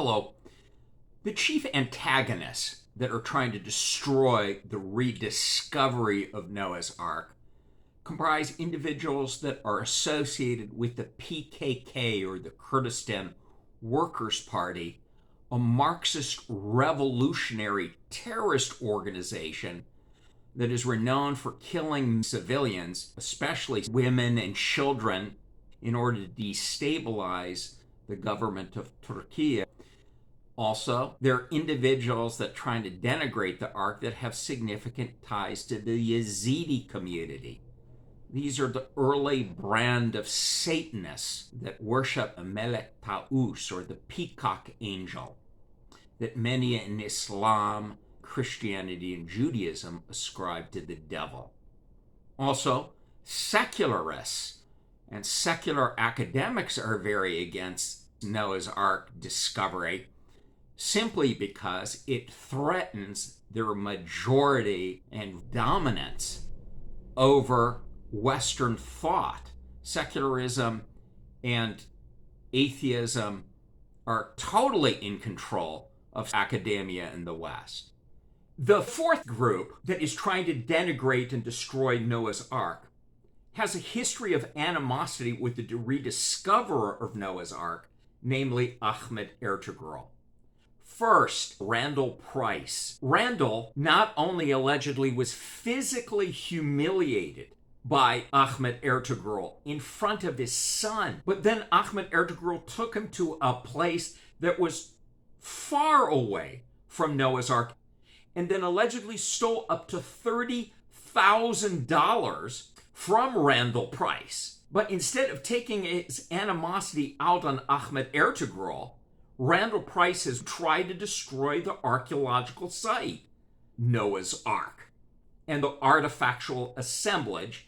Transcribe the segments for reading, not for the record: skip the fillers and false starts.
Hello. The chief antagonists that are trying to destroy the rediscovery of Noah's Ark comprise individuals that are associated with the PKK, or the Kurdistan Workers' Party, a Marxist revolutionary terrorist organization that is renowned for killing civilians, especially women and children, in order to destabilize the government of Turkey. Also, there are individuals that are trying to denigrate the Ark that have significant ties to the Yazidi community. These are the early brand of Satanists that worship Melitz, or the peacock angel, that many in Islam, Christianity, and Judaism ascribe to the devil. Also, secularists and secular academics are very against Noah's Ark discovery, simply because it threatens their majority and dominance over Western thought. Secularism and atheism are totally in control of academia in the West. The fourth group that is trying to denigrate and destroy Noah's Ark has a history of animosity with the rediscoverer of Noah's Ark, namely Ahmed Ertugrul. First, Randall Price. Randall not only allegedly was physically humiliated by Ahmed Ertugrul in front of his son, but then Ahmed Ertugrul took him to a place that was far away from Noah's Ark, and then allegedly stole up to $30,000 from Randall Price. But instead of taking his animosity out on Ahmed Ertugrul, Randall Price has tried to destroy the archaeological site, Noah's Ark, and the artifactual assemblage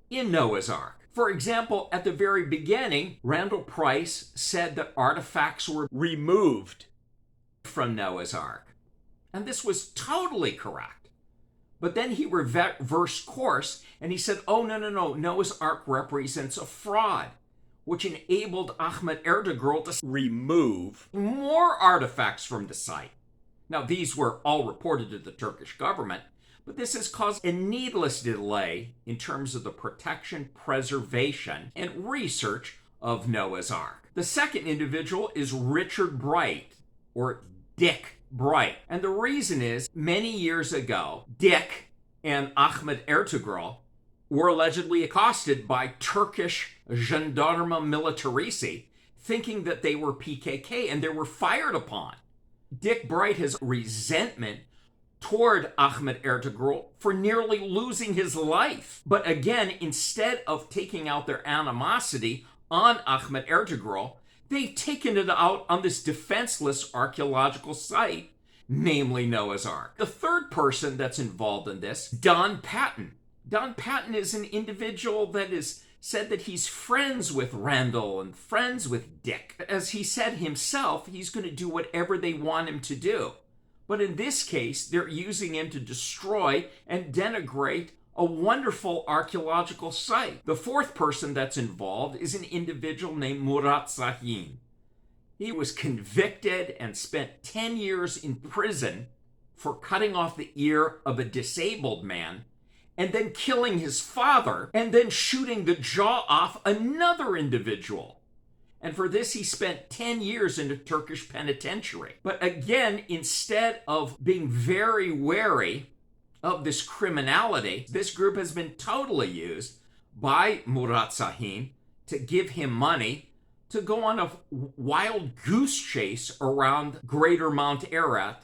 in Noah's Ark. For example, at the very beginning, Randall Price said that artifacts were removed from Noah's Ark, and this was totally correct. But then he reversed course, and he said, oh, no, Noah's Ark represents a fraud, which enabled Ahmed Ertugrul to remove more artifacts from the site. Now, these were all reported to the Turkish government, but this has caused a needless delay in terms of the protection, preservation, and research of Noah's Ark. The second individual is Richard Bright, or Dick Bright. And the reason is, many years ago, Dick and Ahmed Ertugrul were allegedly accosted by Turkish Jandarma Militarici, thinking that they were PKK, and they were fired upon. Dick Bright has resentment toward Ahmed Ertugrul for nearly losing his life. But again, instead of taking out their animosity on Ahmed Ertugrul, they've taken it out on this defenseless archaeological site, namely Noah's Ark. The third person that's involved in this, Don Patton. Don Patton is an individual that is said that he's friends with Randall and friends with Dick. As he said himself, he's going to do whatever they want him to do. But in this case, they're using him to destroy and denigrate a wonderful archaeological site. The fourth person that's involved is an individual named Murat Sahin. He was convicted and spent 10 years in prison for cutting off the ear of a disabled man, and then killing his father, and then shooting the jaw off another individual. And for this, he spent 10 years in a Turkish penitentiary. But again, instead of being very wary of this criminality, this group has been totally used by Murat Sahin to give him money to go on a wild goose chase around Greater Mount Ararat,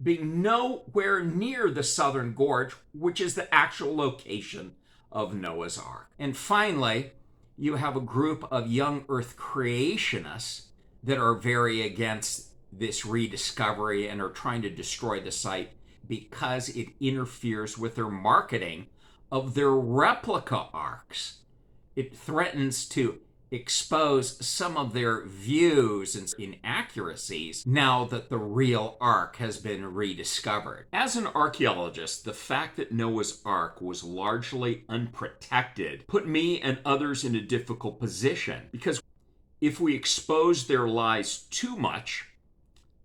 being nowhere near the southern gorge, which is the actual location of Noah's Ark. And finally, you have a group of young Earth creationists that are very against this rediscovery and are trying to destroy the site because it interferes with their marketing of their replica arks. It threatens to expose some of their views and inaccuracies now that the real Ark has been rediscovered. As an archaeologist, the fact that Noah's Ark was largely unprotected put me and others in a difficult position, because if we expose their lies too much,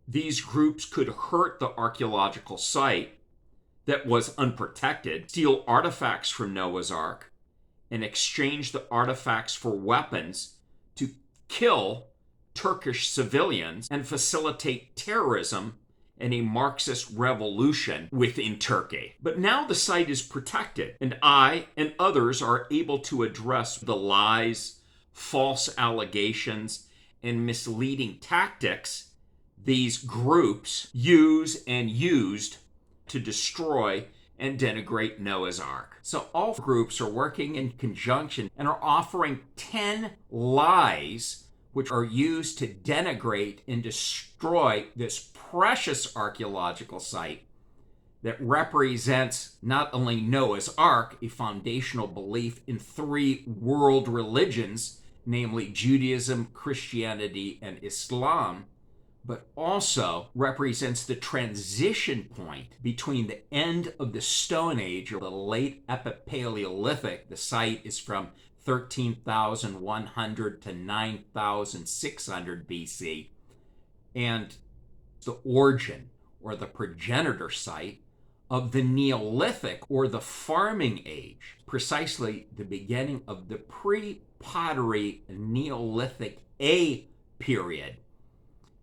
These groups could hurt the archaeological site that was unprotected, steal artifacts from Noah's Ark, and exchange the artifacts for weapons to kill Turkish civilians and facilitate terrorism and a Marxist revolution within Turkey. But now the site is protected, and I and others are able to address the lies, false allegations, and misleading tactics these groups use and used to destroy and denigrate Noah's Ark. So all groups are working in conjunction and are offering 10 lies which are used to denigrate and destroy this precious archaeological site that represents not only Noah's Ark, a foundational belief in 3 world religions, namely Judaism, Christianity, and Islam, but also represents the transition point between the end of the Stone Age or the late Epipaleolithic. The site is from 13,100 to 9,600 BC, and the origin or the progenitor site of the Neolithic or the farming age, precisely the beginning of the pre-pottery Neolithic A period.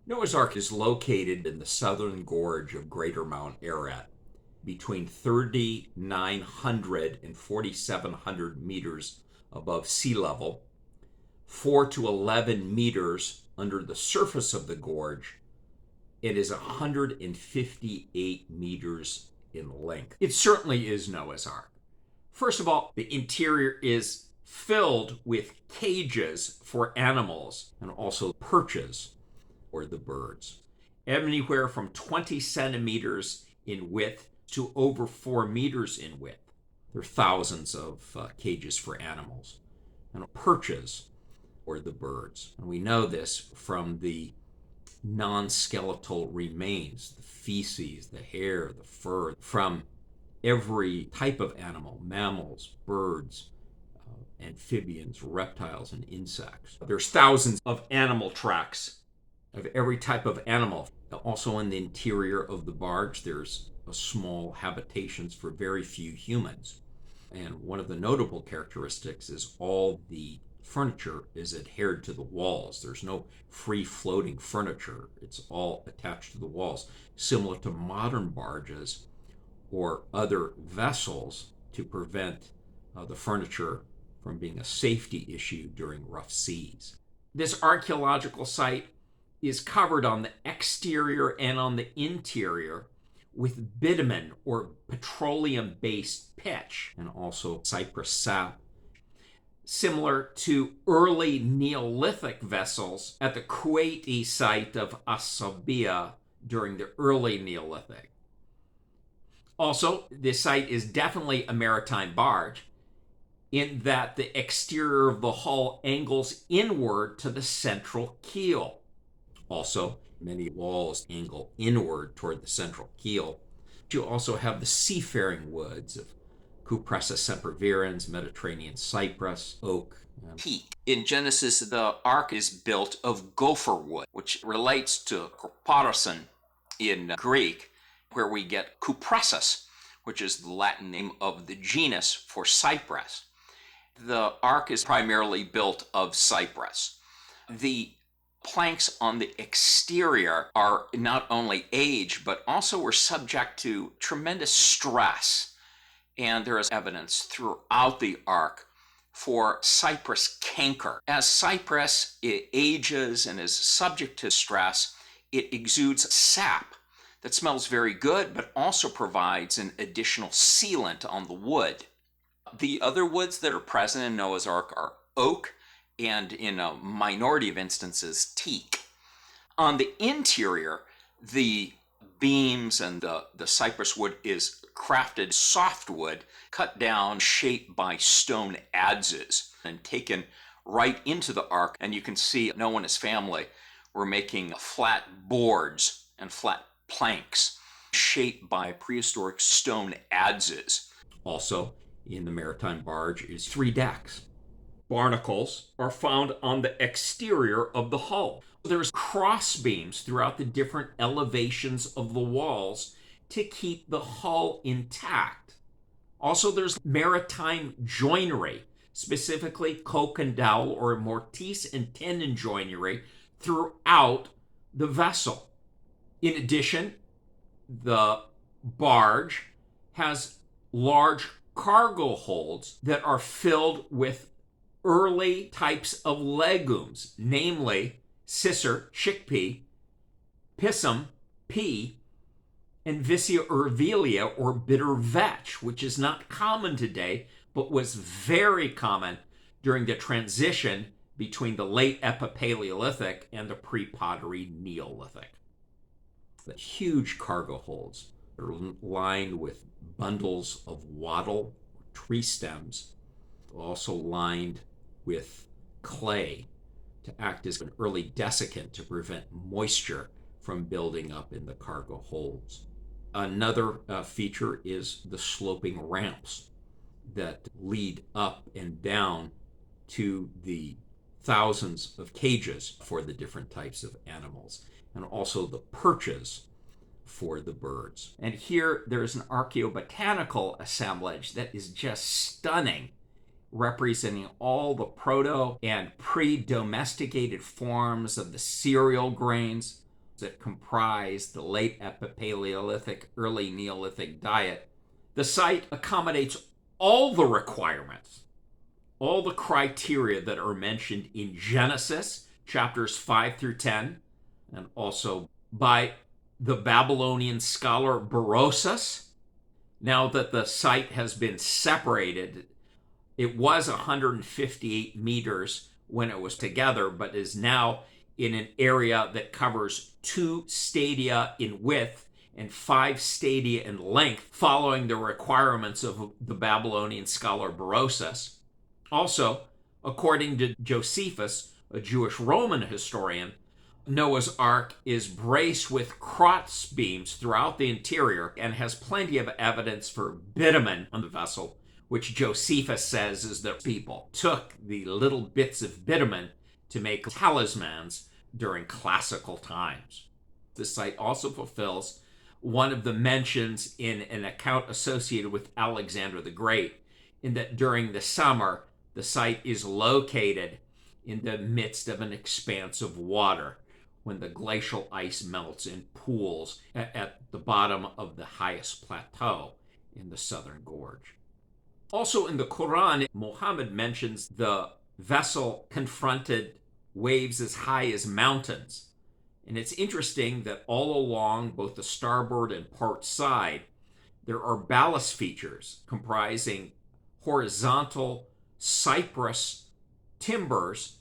Noah's Ark is located in the southern gorge of Greater Mount Ararat, between 3,900 and 4,700 meters above sea level, 4 to 11 meters under the surface of the gorge. It is 158 meters in length. It certainly is Noah's Ark. First of all, the interior is filled with cages for animals and also perches, or the birds, anywhere from 20 centimeters in width to over 4 meters in width. There are thousands of cages for animals, and perches, or the birds. And we know this from the non-skeletal remains, the feces, the hair, the fur, from every type of animal, mammals, birds, amphibians, reptiles, and insects. There's thousands of animal tracks of every type of animal. Also in the interior of the barge, there's a small habitations for very few humans. And one of the notable characteristics is all the furniture is adhered to the walls. There's no free-floating furniture. It's all attached to the walls, similar to modern barges or other vessels, to prevent the furniture from being a safety issue during rough seas. This archaeological site is covered on the exterior and on the interior with bitumen or petroleum-based pitch, and also cypress sap, similar to early Neolithic vessels at the Kuwaiti site of Asabia during the early Neolithic. Also, this site is definitely a maritime barge, in that the exterior of the hull angles inward to the central keel. Also, many walls angle inward toward the central keel. You also have the seafaring woods of Cupressa sempervirens, Mediterranean cypress, oak, and teak. In Genesis, the ark is built of gopher wood, which relates to Corporason in Greek, where we get Cupressus, which is the Latin name of the genus for cypress. The ark is primarily built of cypress. The planks on the exterior are not only aged, but also were subject to tremendous stress. And there is evidence throughout the ark for cypress canker. As cypress ages and is subject to stress, it exudes sap that smells very good, but also provides an additional sealant on the wood. The other woods that are present in Noah's Ark are oak, and in a minority of instances, teak. On the interior, the beams and the cypress wood is crafted softwood, cut down, shaped by stone adzes, and taken right into the ark. And you can see Noah and his family were making flat boards and flat planks shaped by prehistoric stone adzes. Also, in the maritime barge is 3 decks. barnacles are found on the exterior of the hull. There's cross beams throughout the different elevations of the walls to keep the hull intact. Also, there's maritime joinery, specifically coke and dowel or mortise and tenon joinery throughout the vessel. In addition, the barge has large cargo holds that are filled with early types of legumes, namely cicer, chickpea, pisum, pea, and Vicia urvilia, or bitter vetch, which is not common today, but was very common during the transition between the late Epipaleolithic and the pre-pottery Neolithic. The huge cargo holds are lined with bundles of wattle, tree stems, also lined with clay to act as an early desiccant to prevent moisture from building up in the cargo holds. Another feature is the sloping ramps that lead up and down to the thousands of cages for the different types of animals, and also the perches for the birds. And here there's an archaeobotanical assemblage that is just stunning, representing all the proto and pre-domesticated forms of the cereal grains that comprise the late Epipaleolithic, early Neolithic diet. The site accommodates all the requirements, all the criteria that are mentioned in Genesis, chapters 5 through 10, and also by the Babylonian scholar Berosus. Now that the site has been separated, it was 158 meters when it was together, but is now in an area that covers 2 stadia in width and 5 stadia in length, following the requirements of the Babylonian scholar Berosus. Also, according to Josephus, a Jewish Roman historian, Noah's Ark is braced with cross beams throughout the interior and has plenty of evidence for bitumen on the vessel, which Josephus says is that people took the little bits of bitumen to make talismans during classical times. The site also fulfills one of the mentions in an account associated with Alexander the Great, in that during the summer, the site is located in the midst of an expanse of water when the glacial ice melts in pools at the bottom of the highest plateau in the southern gorge. Also in the Quran, Muhammad mentions the vessel confronted waves as high as mountains. And it's interesting that all along both the starboard and port side, there are ballast features comprising horizontal cypress timbers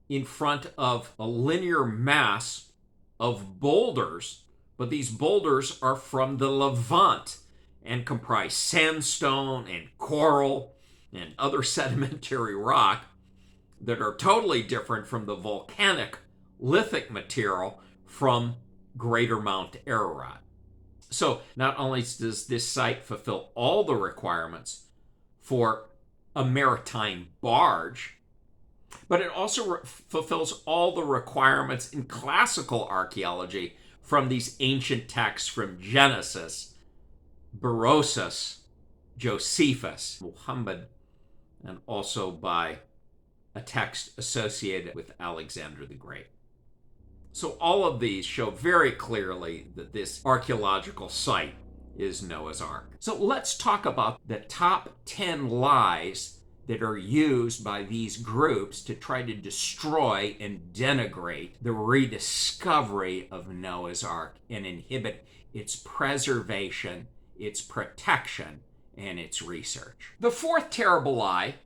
in front of a linear mass of boulders, but these boulders are from the Levant and comprise sandstone and coral and other sedimentary rock that are totally different from the volcanic lithic material from Greater Mount Ararat. So not only does this site fulfill all the requirements for a maritime barge, but it also fulfills all the requirements in classical archaeology from these ancient texts from Genesis, Berosus, Josephus, Muhammad, and also by a text associated with Alexander the Great. So all of these show very clearly that this archaeological site is Noah's Ark. So let's talk about the top 10 lies that are used by these groups to try to destroy and denigrate the rediscovery of Noah's Ark and inhibit its preservation, its protection, and its research. The fourth terrible lie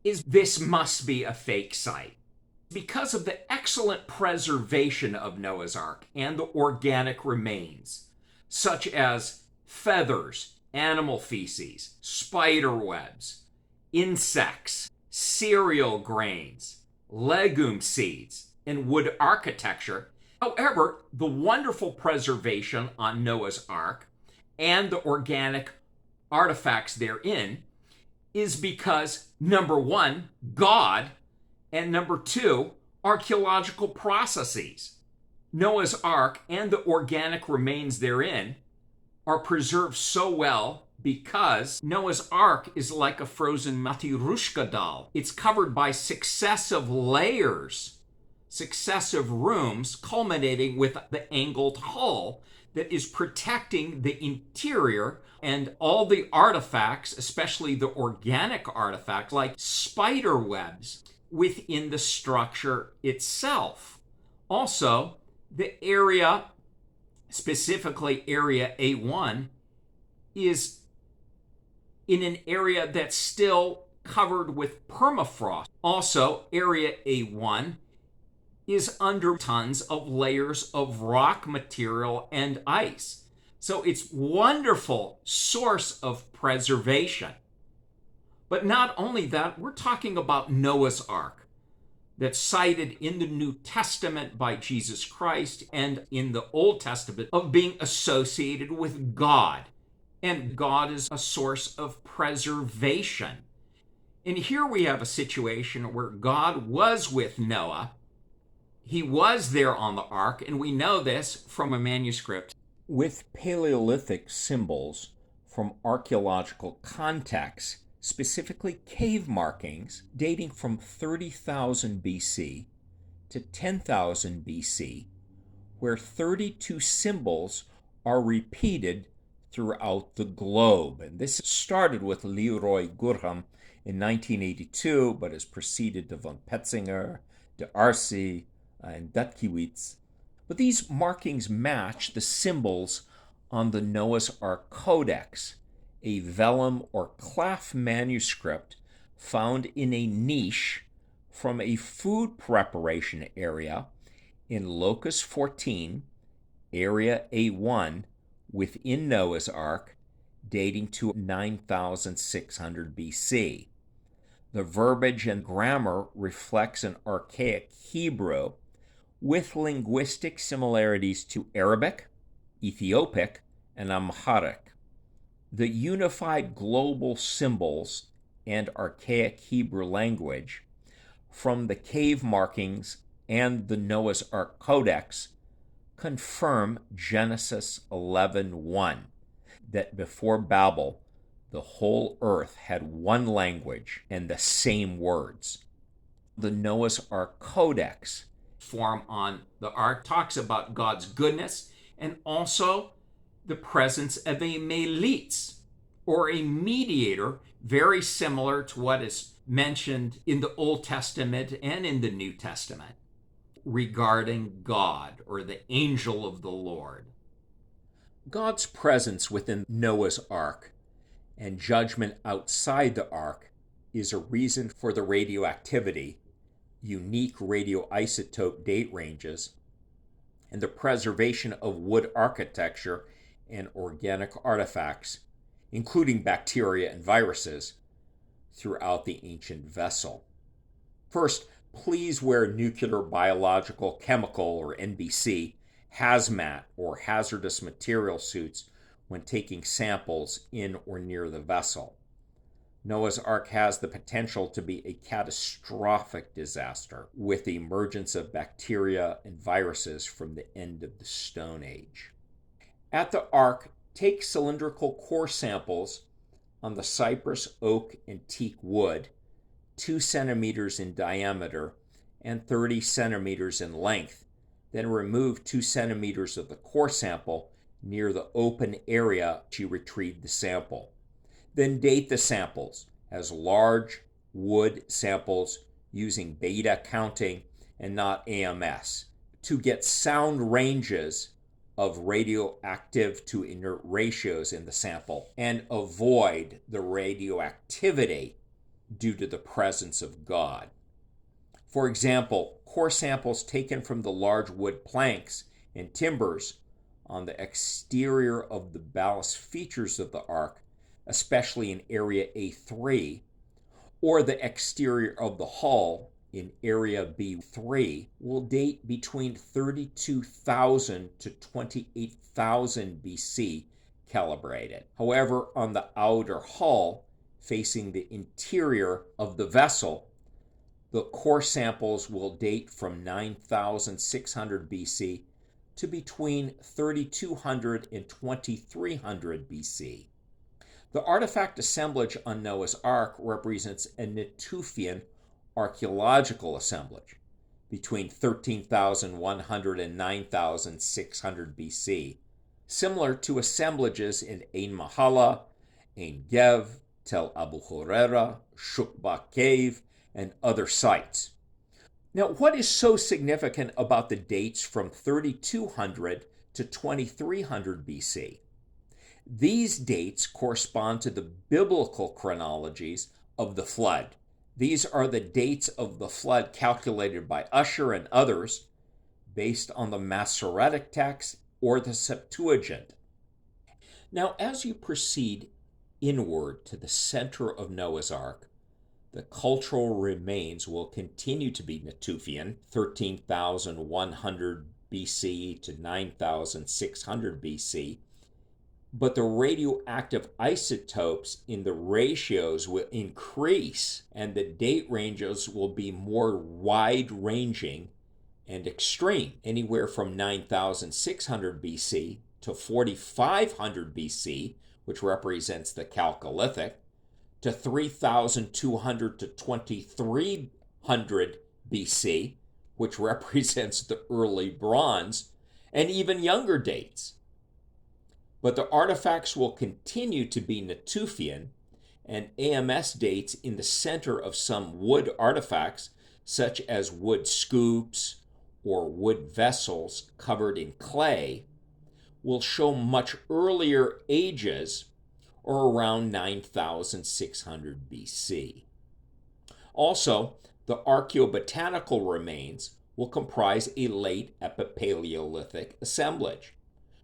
is this must be a fake site. Because of the excellent preservation of Noah's Ark and the organic remains, such as feathers, animal feces, spider webs, insects, cereal grains, legume seeds, and wood architecture. However, the wonderful preservation on Noah's Ark and the organic artifacts therein is because, number one, God, and number two, archaeological processes. Noah's Ark and the organic remains therein are preserved so well because Noah's Ark is like a frozen Matryoshka doll. It's covered by successive layers, successive rooms, culminating with the angled hull that is protecting the interior and all the artifacts, especially the organic artifacts like spider webs, within the structure itself. Also, the area, specifically area A1, is in an area that's still covered with permafrost. Also, area A1 is under tons of layers of rock material and ice. So it's a wonderful source of preservation. But not only that, we're talking about Noah's Ark that's cited in the New Testament by Jesus Christ and in the Old Testament of being associated with God. And God is a source of preservation. And here we have a situation where God was with Noah. He was there on the ark, and we know this from a manuscript with Paleolithic symbols from archaeological contexts, specifically cave markings dating from 30,000 BC to 10,000 BC, where 32 symbols are repeated throughout the globe. And this started with Leroy Gurham in 1982, but has proceeded to von Petzinger, de Arce, and Dutkiewicz. But these markings match the symbols on the Noah's Ark Codex, a vellum or clef manuscript found in a niche from a food preparation area in Locus 14, area A1, within Noah's Ark, dating to 9,600 BC. The verbiage and grammar reflects an archaic Hebrew with linguistic similarities to Arabic, Ethiopic, and Amharic. The unified global symbols and archaic Hebrew language from the cave markings and the Noah's Ark Codex confirm Genesis 11:1, that before Babel, the whole earth had one language and the same words. The Noah's Ark Codex form on the ark talks about God's goodness and also the presence of a Melitz, or a mediator, very similar to what is mentioned in the Old Testament and in the New Testament regarding God, or the angel of the Lord. God's presence within Noah's Ark and judgment outside the ark is a reason for the radioactivity, unique radioisotope date ranges, and the preservation of wood architecture and organic artifacts, including bacteria and viruses, throughout the ancient vessel. First, please wear nuclear, biological, chemical, or NBC HAZMAT, or hazardous material suits, when taking samples in or near the vessel. Noah's Ark has the potential to be a catastrophic disaster with the emergence of bacteria and viruses from the end of the Stone Age. At the Ark, take cylindrical core samples on the cypress, oak, and teak wood, 2 centimeters in diameter and 30 centimeters in length. Then remove 2 centimeters of the core sample near the open area to retrieve the sample. Then date the samples as large wood samples using beta counting and not AMS to get sound ranges of radioactive to inert ratios in the sample and avoid the radioactivity due to the presence of God. For example, core samples taken from the large wood planks and timbers on the exterior of the ballast features of the ark, especially in area A3, or the exterior of the hull in area B3, will date between 32,000 to 28,000 BC calibrated. However, on the outer hull, facing the interior of the vessel, the core samples will date from 9,600 BC to between 3,200 and 2,300 BC. The artifact assemblage on Noah's Ark represents a Natufian archaeological assemblage between 13,100 and 9,600 BC, similar to assemblages in Ein Mahala, Ein Gev, Tel Abu Hurera, Shukba Cave, and other sites. Now, what is so significant about the dates from 3,200 to 2,300 BC? These dates correspond to the biblical chronologies of the flood. These are the dates of the flood calculated by Usher and others based on the Masoretic text or the Septuagint. Now, as you proceed inward to the center of Noah's Ark, the cultural remains will continue to be Natufian, 13,100 BC to 9,600 BC, but the radioactive isotopes in the ratios will increase and the date ranges will be more wide-ranging and extreme, anywhere from 9,600 BC to 4,500 BC, which represents the Chalcolithic, to 3,200 to 2,300 BC, which represents the early Bronze, and even younger dates. But the artifacts will continue to be Natufian, and AMS dates in the center of some wood artifacts, such as wood scoops or wood vessels covered in clay, will show much earlier ages, or around 9,600 BC. Also, the archaeobotanical remains will comprise a late Epipaleolithic assemblage,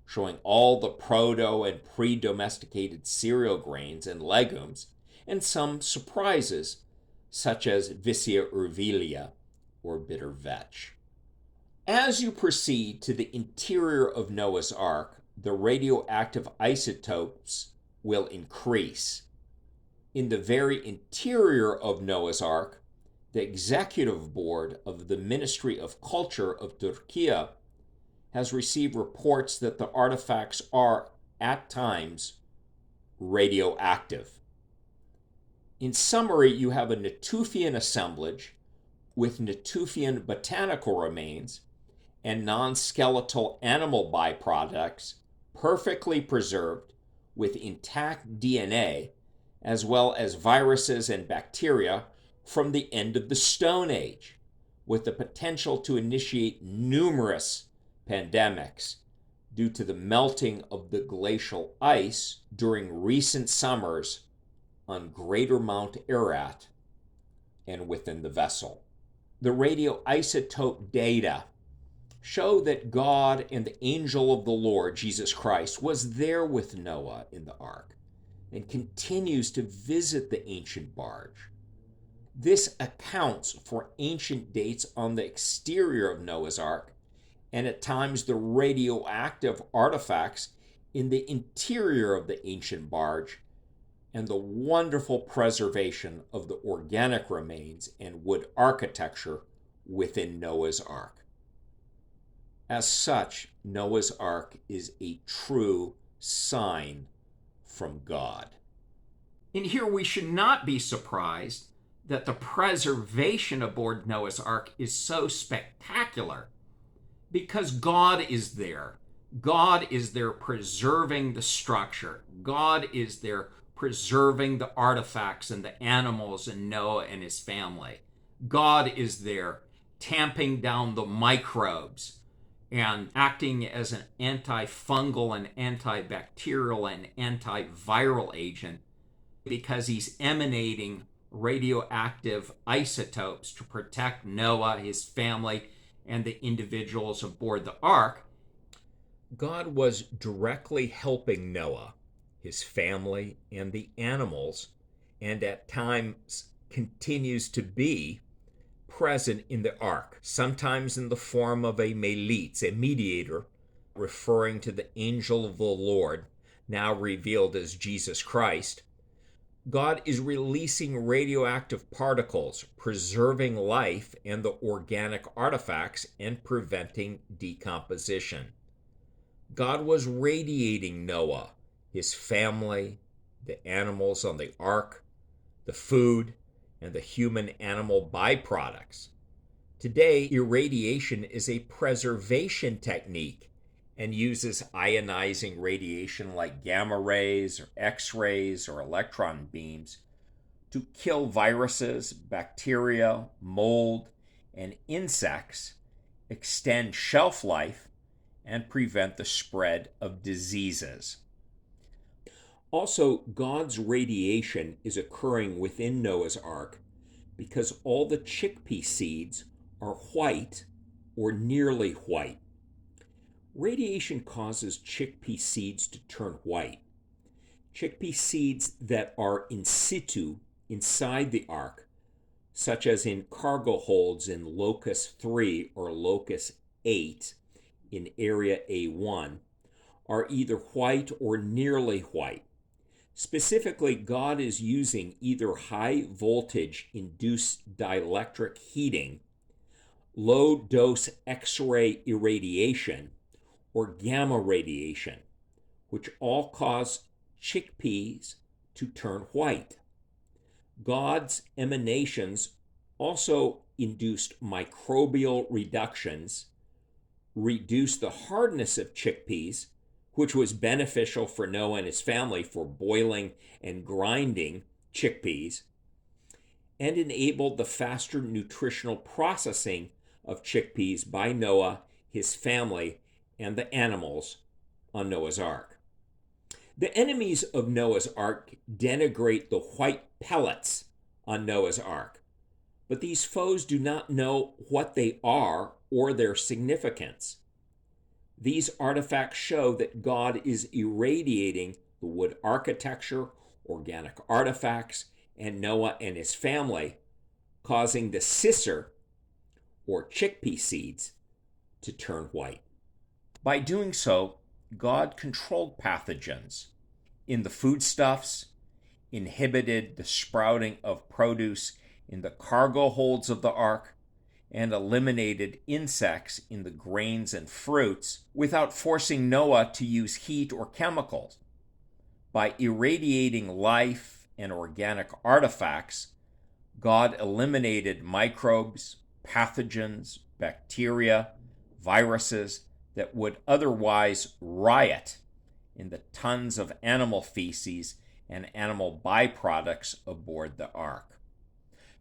showing all the proto and pre-domesticated cereal grains and legumes, and some surprises, such as Vicia urvilia or bitter vetch. As you proceed to the interior of Noah's Ark, the radioactive isotopes will increase. In the very interior of Noah's Ark, the executive board of the Ministry of Culture of Turkey has received reports that the artifacts are, at times, radioactive. In summary, you have a Natufian assemblage with Natufian botanical remains and non-skeletal animal byproducts perfectly preserved with intact DNA, as well as viruses and bacteria from the end of the Stone Age, with the potential to initiate numerous pandemics due to the melting of the glacial ice during recent summers on Greater Mount Ararat and within the vessel. The radioisotope data show that God and the angel of the Lord, Jesus Christ, was there with Noah in the ark and continues to visit the ancient barge. This accounts for ancient dates on the exterior of Noah's Ark and at times the radioactive artifacts in the interior of the ancient barge and the wonderful preservation of the organic remains and wood architecture within Noah's Ark. As such, Noah's Ark is a true sign from God. And here we should not be surprised that the preservation aboard Noah's Ark is so spectacular, because God is there. God is there preserving the structure. God is there preserving the artifacts and the animals and Noah and his family. God is there tamping down the microbes and acting as an antifungal and antibacterial and antiviral agent, because he's emanating radioactive isotopes to protect Noah, his family, and the individuals aboard the ark. God was directly helping Noah, his family, and the animals, and at times continues to be present in the ark, sometimes in the form of a Melitz, a mediator, referring to the angel of the Lord, now revealed as Jesus Christ, God is releasing radioactive particles, preserving life and the organic artifacts, and preventing decomposition. God was radiating Noah, his family, the animals on the ark, the food, and the human-animal byproducts. Today, irradiation is a preservation technique and uses ionizing radiation like gamma rays or X-rays or electron beams to kill viruses, bacteria, mold, and insects, extend shelf life, and prevent the spread of diseases. Also, God's radiation is occurring within Noah's Ark because all the chickpea seeds are white or nearly white. Radiation causes chickpea seeds to turn white. Chickpea seeds that are in situ inside the ark, such as in cargo holds in Locus 3 or Locus 8 in Area A1, are either white or nearly white. Specifically, God is using either high voltage induced dielectric heating, low dose X-ray irradiation, or gamma radiation, which all cause chickpeas to turn white. God's emanations also induced microbial reductions, reduced the hardness of chickpeas, which was beneficial for Noah and his family for boiling and grinding chickpeas, and enabled the faster nutritional processing of chickpeas by Noah, his family, and the animals on Noah's Ark. The enemies of Noah's Ark denigrate the white pellets on Noah's Ark, but these foes do not know what they are or their significance. These artifacts show that God is irradiating the wood architecture, organic artifacts, and Noah and his family, causing the sisser, or chickpea seeds, to turn white. By doing so, God controlled pathogens in the foodstuffs, inhibited the sprouting of produce in the cargo holds of the ark, and eliminated insects in the grains and fruits without forcing Noah to use heat or chemicals. By irradiating life and organic artifacts, God eliminated microbes, pathogens, bacteria, viruses that would otherwise riot in the tons of animal feces and animal byproducts aboard the ark.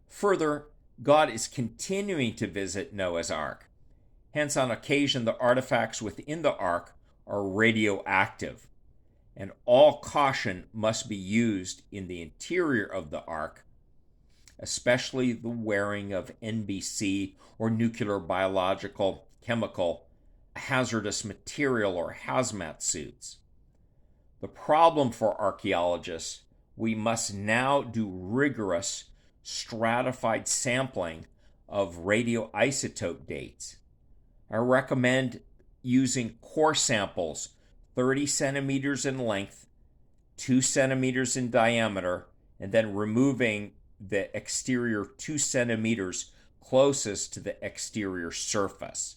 Further, God is continuing to visit Noah's Ark. Hence, on occasion, the artifacts within the ark are radioactive, and all caution must be used in the interior of the ark, especially the wearing of NBC or nuclear, biological, chemical, hazardous material or hazmat suits. The problem for archaeologists, we must now do rigorous stratified sampling of radioisotope dates. I recommend using core samples 30 centimeters in length, 2 centimeters in diameter, and then removing the exterior 2 centimeters closest to the exterior surface.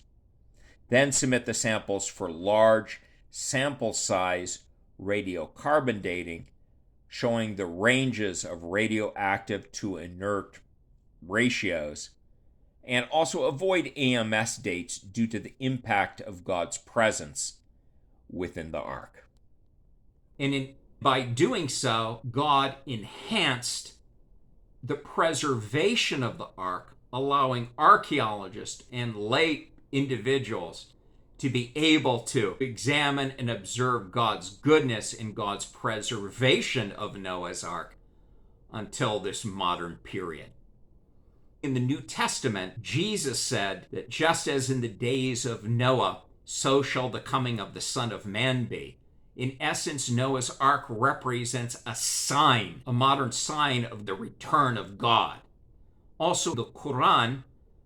Then submit the samples for large sample size radiocarbon dating, showing the ranges of radioactive to inert ratios, and also avoid AMS dates due to the impact of God's presence within the ark. And by doing so, God enhanced the preservation of the ark, allowing archaeologists and lay individuals to be able to examine and observe God's goodness and God's preservation of Noah's Ark until this modern period. In the New Testament, Jesus said that just as in the days of Noah, so shall the coming of the Son of Man be. In essence, Noah's Ark represents a sign, a modern sign of the return of God. Also, the Quran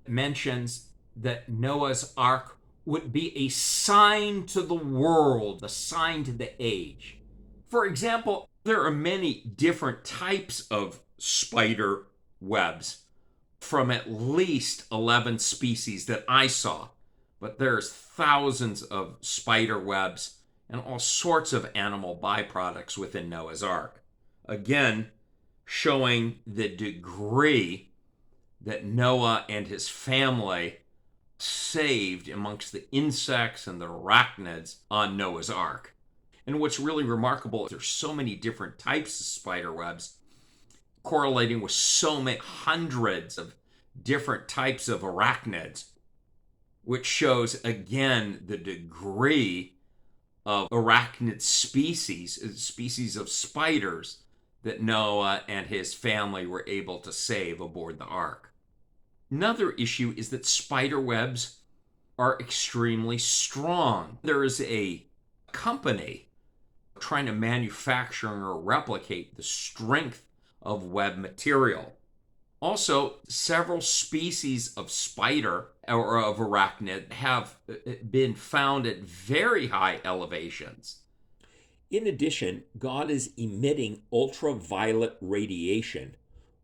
mentions that Noah's Ark would be a sign to the world, a sign to the age. For example, There are many different types of spider webs from at least 11 species that I saw, but there's thousands of spider webs and all sorts of animal byproducts within Noah's Ark. Again, showing the degree that Noah and his family saved amongst the insects and the arachnids on Noah's Ark. And what's really remarkable, there's so many different types of spider webs correlating with so many hundreds of different types of arachnids, which shows again the degree of arachnid species of spiders that Noah and his family were able to save aboard the ark. Another issue is that spider webs are extremely strong. There is a company trying to manufacture or replicate the strength of web material. Also, several species of spider or of arachnid have been found at very high elevations. In addition, God is emitting ultraviolet radiation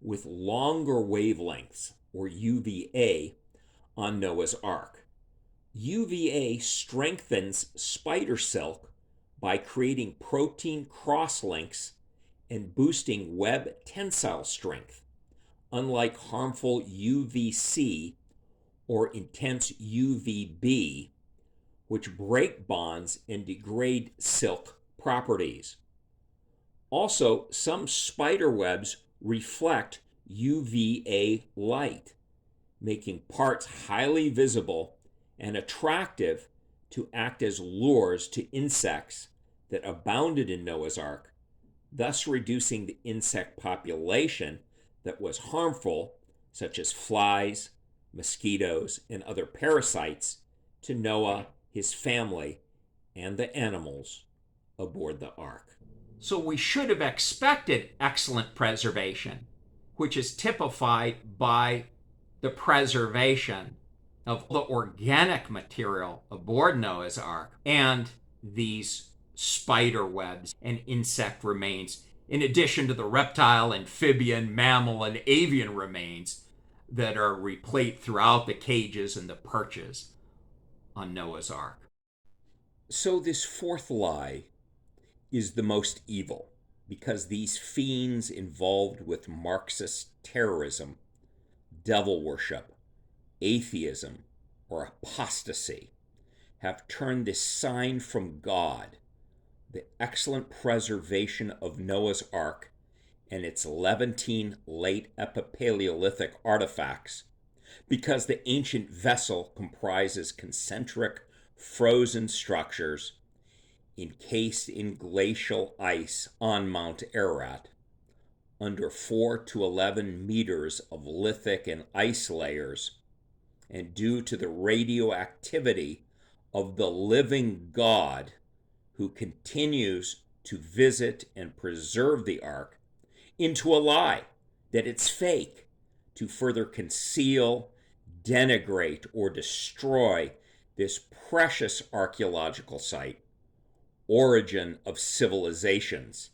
with longer wavelengths, or UVA, on Noah's Ark. UVA strengthens spider silk by creating protein crosslinks and boosting web tensile strength, unlike harmful UVC or intense UVB, which break bonds and degrade silk properties. Also, some spider webs reflect UVA light, making parts highly visible and attractive to act as lures to insects that abounded in Noah's Ark, thus reducing the insect population that was harmful, such as flies, mosquitoes, and other parasites, to Noah, his family, and the animals aboard the ark. So we should have expected excellent preservation, which is typified by the preservation of the organic material aboard Noah's Ark and these spider webs and insect remains, in addition to the reptile, amphibian, mammal, and avian remains that are replete throughout the cages and the perches on Noah's Ark. So this fourth lie is the most evil, because these fiends involved with Marxist terrorism, devil worship, atheism, or apostasy have turned this sign from God, the excellent preservation of Noah's Ark and its Levantine late Epipaleolithic artifacts, because the ancient vessel comprises concentric frozen structures encased in glacial ice on Mount Ararat, under 4 to 11 meters of lithic and ice layers, and due to the radioactivity of the living God who continues to visit and preserve the ark, into a lie that it's fake, to further conceal, denigrate, or destroy this precious archaeological site, origin of civilizations,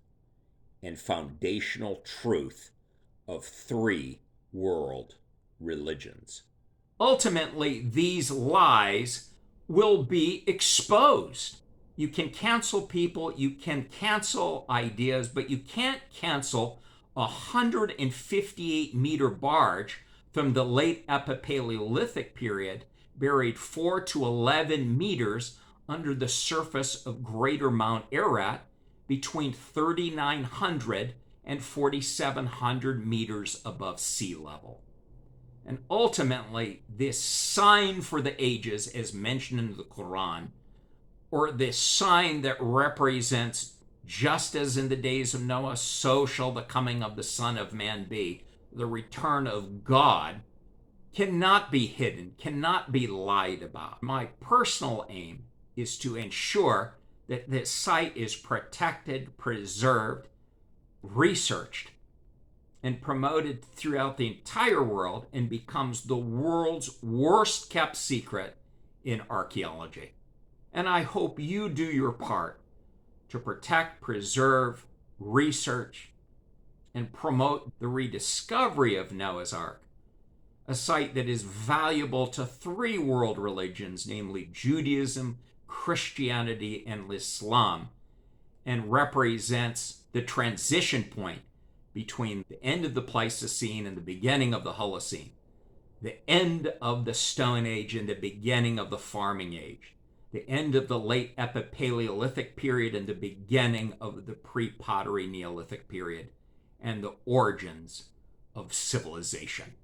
and foundational truth of 3 world religions. Ultimately, these lies will be exposed. You can cancel people, you can cancel ideas, but you can't cancel a 158-meter barge from the late Epipaleolithic period, buried 4 to 11 meters under the surface of Greater Mount Ararat, between 3,900 and 4,700 meters above sea level. And ultimately, this sign for the ages, as mentioned in the Quran, or this sign that represents, just as in the days of Noah, so shall the coming of the Son of Man be, the return of God, cannot be hidden, cannot be lied about. My personal aim is to ensure that this site is protected, preserved, researched, and promoted throughout the entire world, and becomes the world's worst kept secret in archaeology. And I hope you do your part to protect, preserve, research, and promote the rediscovery of Noah's Ark, a site that is valuable to three world religions, namely Judaism, Christianity, and Islam, and represents the transition point between the end of the Pleistocene and the beginning of the Holocene, the end of the Stone Age and the beginning of the Farming Age, the end of the late Epipaleolithic period and the beginning of the pre-pottery Neolithic period, and the origins of civilization.